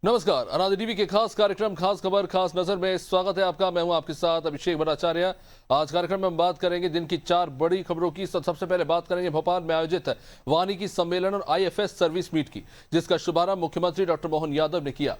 नमस्कार, अनादि टीवी के खास कार्यक्रम खास खबर खास नजर में स्वागत है आपका। मैं हूं आपके साथ अभिषेक भट्टाचार्य। आज कार्यक्रम में हम बात करेंगे दिन की 4 बड़ी खबरों की। सबसे पहले बात करेंगे भोपाल में आयोजित वानिकी सम्मेलन और आईएफएस सर्विस मीट की, जिसका शुभारंभ मुख्यमंत्री डॉक्टर मोहन यादव ने किया।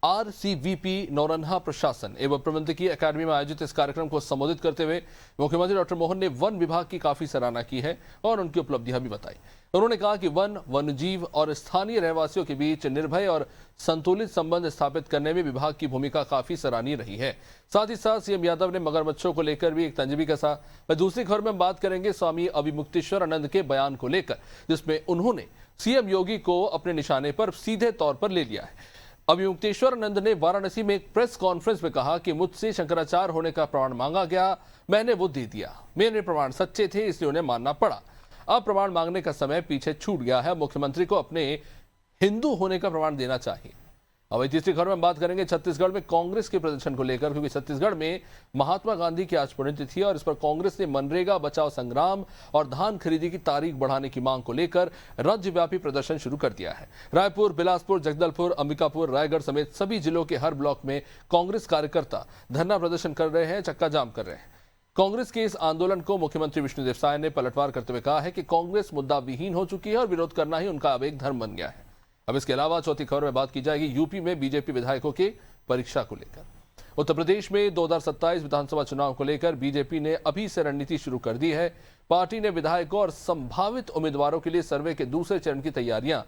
आरसीवीपी नौरन्हा प्रशासन एवं प्रबंधकीय अकादमी में आयोजित इस कार्यक्रम को संबोधित करते हुए मुख्यमंत्री डॉक्टर मोहन ने वन विभाग की काफी सराहना की है और उनकी उपलब्धियां भी बताई। उन्होंने कहा कि वन, वन्यजीव और स्थानीय रहवासियों के बीच निर्भय और संतुलित संबंध स्थापित करने में विभाग की भूमिका काफी सराहनीय रही है। साथ ही साथ सीएम यादव ने मगरमच्छों को लेकर भी एक तंज कसा। वह दूसरी खबर में हम बात करेंगे स्वामी अभिमुक्तेश्वर आनंद के बयान को लेकर, जिसमें उन्होंने सीएम योगी को अपने निशाने पर सीधे तौर पर ले लिया है। अभिमुक्तेश्वर आनंद ने वाराणसी में एक प्रेस कॉन्फ्रेंस में कहा कि मुझसे शंकराचार्य होने का प्रमाण मांगा गया, मैंने वो दे दिया। मेरे प्रमाण सच्चे थे, इसलिए उन्हें मानना पड़ा। अब प्रमाण मांगने का समय पीछे छूट गया है। मुख्यमंत्री को अपने हिंदू होने का प्रमाण देना चाहिए। अब तीसरी खबर में बात करेंगे छत्तीसगढ़ में कांग्रेस के प्रदर्शन को लेकर, क्योंकि छत्तीसगढ़ में महात्मा गांधी की आज पुण्यतिथि है और इस पर कांग्रेस ने मनरेगा बचाओ संग्राम और धान खरीदी की तारीख बढ़ाने की मांग को लेकर राज्यव्यापी प्रदर्शन शुरू कर दिया है। रायपुर, बिलासपुर, जगदलपुर, अंबिकापुर, रायगढ़ समेत सभी जिलों के हर ब्लॉक में कांग्रेस कार्यकर्ता धरना प्रदर्शन कर रहे हैं, चक्का जाम कर रहे हैं। कांग्रेस के इस आंदोलन को मुख्यमंत्री विष्णुदेव साय ने पलटवार करते हुए कहा है कि कांग्रेस मुद्दा विहीन हो चुकी है और विरोध करना ही उनका अब एक धर्म बन गया है। अब इसके अलावा चौथी खबर में बात की जाएगी यूपी में बीजेपी विधायकों के परीक्षा को लेकर। उत्तर प्रदेश में 2027 विधानसभा चुनाव को लेकर बीजेपी ने अभी से रणनीति शुरू कर दी है। पार्टी ने विधायकों और संभावित उम्मीदवारों के लिए सर्वे के दूसरे चरण की तैयारियां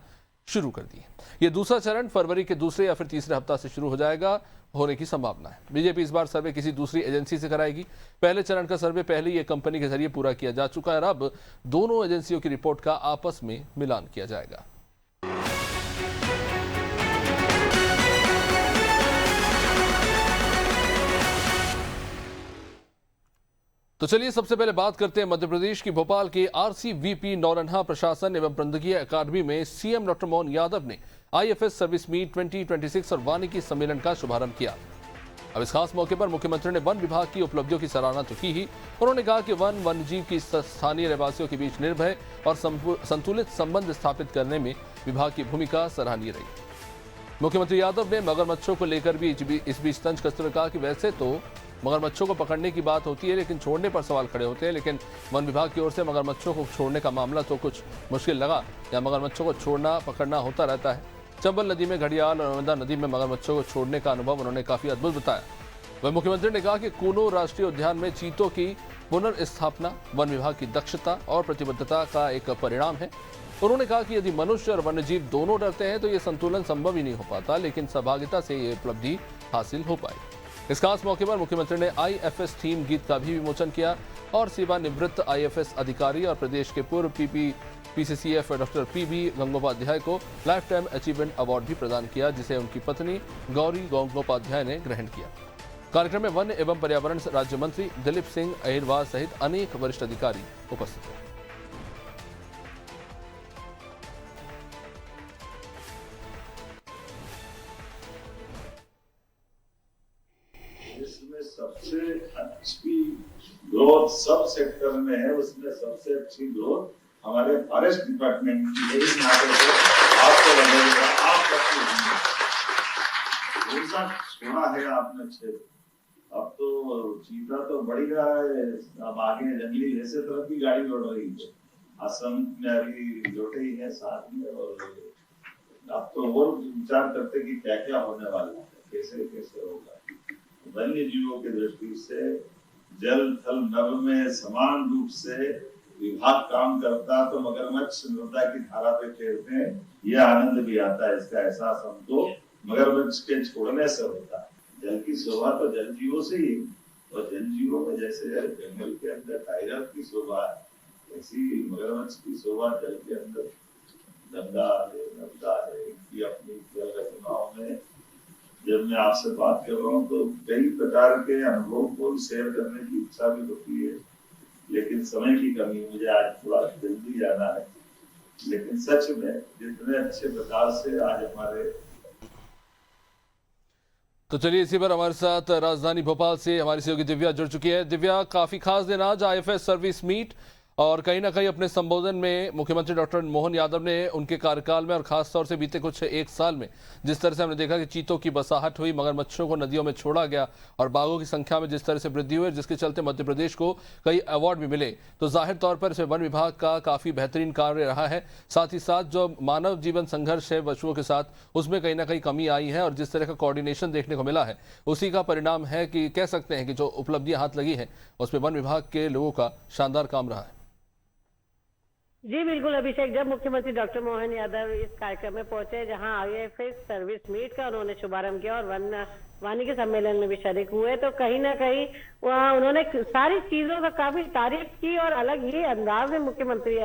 शुरू कर दी है। यह दूसरा चरण फरवरी के दूसरे या फिर तीसरे हफ्ता से शुरू हो जाएगा, होने की संभावना है। बीजेपी इस बार सर्वे किसी दूसरी एजेंसी से कराएगी। पहले चरण का सर्वे पहले ही एक कंपनी के जरिए पूरा किया जा चुका है और अब दोनों एजेंसियों की रिपोर्ट का आपस में मिलान किया जाएगा। तो चलिए सबसे पहले बात करते हैं मध्य प्रदेश की। भोपाल के आरसीवीपी नौरन्हा प्रशासन एवं प्रबंधकीय अकादमी में सीएम डॉक्टर मोहन यादव ने आईएफएस सर्विस मीट 2026 और वानिकी सम्मेलन का शुभारंभ किया। अब इस खास मौके पर मुख्यमंत्री ने वन विभाग की उपलब्धियों की सराहना तो की ही। उन्होंने कहा कि वन, वन्यजीव की स्थानीय रहवासियों के बीच निर्भय और संतुलित संबंध स्थापित करने में विभाग की भूमिका सराहनीय रही। मुख्यमंत्री यादव ने मगरमच्छों को लेकर भी इस बीच तंज कसते हुए कहा कि वैसे तो मगरमच्छों को पकड़ने की बात होती है, लेकिन छोड़ने पर सवाल खड़े होते हैं। लेकिन वन विभाग की ओर से मगरमच्छों को छोड़ने का मामला तो कुछ मुश्किल लगा। या मगरमच्छों को छोड़ना पकड़ना होता रहता है। चंबल नदी में घड़ियाल और नर्मदा नदी में मगरमच्छों को छोड़ने का अनुभव उन्होंने काफी अद्भुत बताया। वह मुख्यमंत्री ने कहा कि कूनो राष्ट्रीय उद्यान में चीतों की पुनर्स्थापना वन विभाग की दक्षता और प्रतिबद्धता का एक परिणाम है। उन्होंने कहा कि यदि मनुष्य और वन्यजीव दोनों डरते हैं तो ये संतुलन संभव ही नहीं हो पाता, लेकिन सहभागिता से ये उपलब्धि हासिल हो पाई। इस खास मौके पर मुख्यमंत्री ने आईएफएस थीम गीत का भी विमोचन किया और सेवानिवृत्त आईएफएस अधिकारी और प्रदेश के पूर्व पीसीसीएफ डॉक्टर पीबी गंगोपाध्याय को लाइफ टाइम अचीवमेंट अवार्ड भी प्रदान किया, जिसे उनकी पत्नी गौरी गंगोपाध्याय ने ग्रहण किया। कार्यक्रम में वन एवं पर्यावरण राज्य मंत्री दिलीप सिंह अहिरवार सहित अनेक वरिष्ठ अधिकारी उपस्थित थे। इसमें सबसे अच्छी ग्रोथ सब सेक्टर में है, उसमें सबसे अच्छी ग्रोथ हमारे फॉरेस्ट डिपार्टमेंट की है। इस नाते से आपको लगेगा आप सुना है आपने क्षेत्र, अब तो चीता तो बढ़ रहा है, अब आगे जंगली भैंसे तरफ की गाड़ी लौट रही है। असम में अभी लौटे ही है साथ में, और अब तो वो विचार करते कि क्या क्या होने वाला है, कैसे कैसे होगा। वन्य जीवों की दृष्टि से जल थल नभ में समान रूप से विभाग काम करता, तो मगरमच्छ नर्मदा की धारा पे तैरते हैं, यह आनंद भी आता है। इसका एहसास हमको मगरमच्छ के छोड़ने से होता है। जल की शोभा तो जल जीवों से ही, और जल जीवों में जैसे जंगल के अंदर टाइगर की शोभा है, ऐसी मगरमच्छ की शोभा जल के अंदर गंगा है, नर्मदा है। इनकी अपनी जल रचनाओं में जब मैं आपसे बात कर रहा हूँ तो कई प्रकार के अनुभव को शेयर करने की इच्छा भी होती है, लेकिन समय की कमी, मुझे आज थोड़ा जल्दी जाना है। लेकिन सच में जितने अच्छे प्रकार से आज हमारे। तो चलिए इसी पर हमारे साथ राजधानी भोपाल से हमारी सहयोगी दिव्या जुड़ चुकी है। दिव्या, काफी खास दिन आज आईएफएस सर्विस मीट और कहीं ना कहीं अपने संबोधन में मुख्यमंत्री डॉक्टर मोहन यादव ने उनके कार्यकाल में और खासतौर से बीते कुछ एक साल में जिस तरह से हमने देखा कि चीतों की बसाहट हुई, मगरमच्छों को नदियों में छोड़ा गया और बाघों की संख्या में जिस तरह से वृद्धि हुई, जिसके चलते मध्य प्रदेश को कई अवार्ड भी मिले, तो जाहिर तौर पर इसमें वन विभाग का काफी बेहतरीन कार्य रहा है। साथ ही साथ जो मानव जीवन संघर्ष है पशुओं के साथ, उसमें कहीं ना कहीं कमी आई है और जिस तरह का कोऑर्डिनेशन देखने को मिला है उसी का परिणाम है कि कह सकते हैं कि जो उपलब्धियां हाथ लगी है उसमें वन विभाग के लोगों का शानदार काम रहा है। जी बिल्कुल अभिषेक, जब मुख्यमंत्री डॉक्टर मोहन यादव इस कार्यक्रम में पहुंचे जहां आईएफएस सर्विस मीट का उन्होंने शुभारंभ किया और वानिकी सम्मेलन में भी शरीक हुए, तो कहीं ना कहीं वहाँ उन्होंने सारी चीजों का काफी तारीफ की और अलग ही अंदाज में मुख्यमंत्री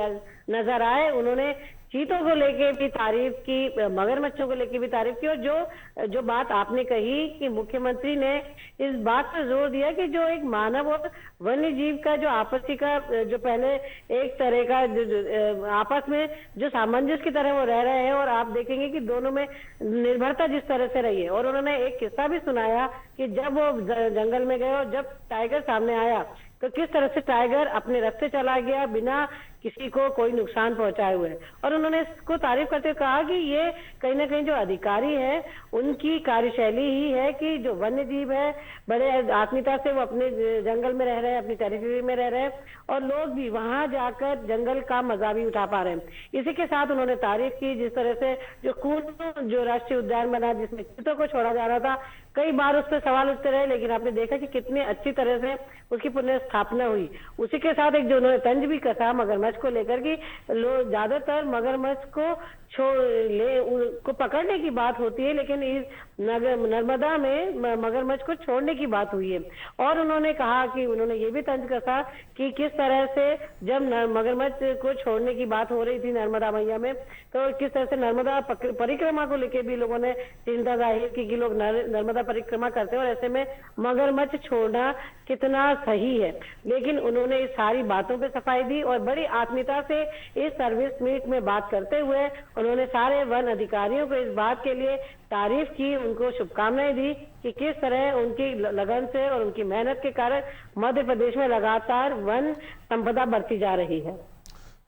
नजर आए। उन्होंने चीतों को लेके भी तारीफ की, मगरमच्छों को लेके भी तारीफ की, और जो बात आपने कही कि मुख्यमंत्री ने इस बात पर जोर दिया कि जो एक मानव और वन्य जीव का जो आपसी का जो पहले एक तरह का जो आपस में जो सामंजस्य की तरह वो रह रहे हैं, और आप देखेंगे कि दोनों में निर्भरता जिस तरह से रही है। और उन्होंने एक किस्सा भी सुनाया कि जब वो जंगल में गए और जब टाइगर सामने आया तो किस तरह से टाइगर अपने रास्ते चला गया बिना किसी को कोई नुकसान पहुंचाए हुए। और उन्होंने इसको तारीफ करते हुए कहा कि ये कहीं ना कहीं जो अधिकारी है उनकी कार्यशैली ही है कि जो वन्य जीव है बड़े आत्मीयता से वो अपने जंगल में रह रहे हैं, अपनी टेरिटरी में रह रहे हैं, और लोग भी वहां जाकर जंगल का मजा भी उठा पा रहे हैं। इसी के साथ उन्होंने तारीफ की जिस तरह से जो कूर्ग जो राष्ट्रीय उद्यान बना जिसमें चीतों को छोड़ा जा रहा था, कई बार उस पर सवाल उठते रहे, लेकिन आपने देखा कि कितनी अच्छी तरह से उसकी पुनः स्थापना हुई। उसी के साथ एक जो उन्होंने तंज भी कसा मगरमच्छ को लेकर कि लोग ज्यादातर मगरमच्छ को को पकड़ने की बात होती है, लेकिन इस नर्मदा में मगरमच्छ को छोड़ने की बात हुई है। और उन्होंने कहा कि उन्होंने ये भी तंज कसा कि किस तरह से जब मगरमच्छ को छोड़ने की बात हो रही थी नर्मदा मैया में, तो किस तरह से नर्मदा परिक्रमा को लेकर भी लोगों ने चिंता जाहिर की कि लोग नर्मदा परिक्रमा करते हैं और ऐसे में मगरमच्छ छोड़ना कितना सही है। लेकिन उन्होंने इस सारी बातों पे सफाई दी और बड़ी आत्मीयता से इस सर्विस मीट में बात करते हुए उन्होंने सारे वन अधिकारियों को इस बात के लिए तारीफ की, उनको शुभकामनाएं दी कि किस तरह उनकी लगन से और उनकी मेहनत के कारण मध्य प्रदेश में लगातार वन संपदा बढ़ती जा रही है।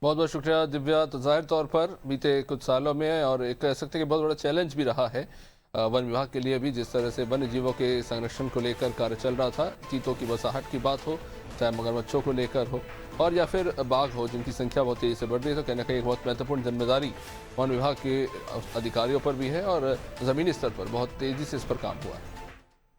बहुत बहुत शुक्रिया दिव्या। तो जाहिर तौर पर बीते कुछ सालों में और एक कह सकते हैं कि बहुत बड़ा चैलेंज भी रहा है वन विभाग के लिए भी, जिस तरह से वन्य जीवों के संरक्षण को लेकर कार्य चल रहा था। चीतों की बसाहट की बात हो, चाहे मगरमच्छों को लेकर हो और या फिर बाघ हो जिनकी संख्या बहुत तेजी से बढ़ रही है, तो कहीं ना कहीं एक बहुत महत्वपूर्ण जिम्मेदारी वन विभाग के अधिकारियों पर भी है और ज़मीनी स्तर पर बहुत तेज़ी से इस पर काम हुआ है।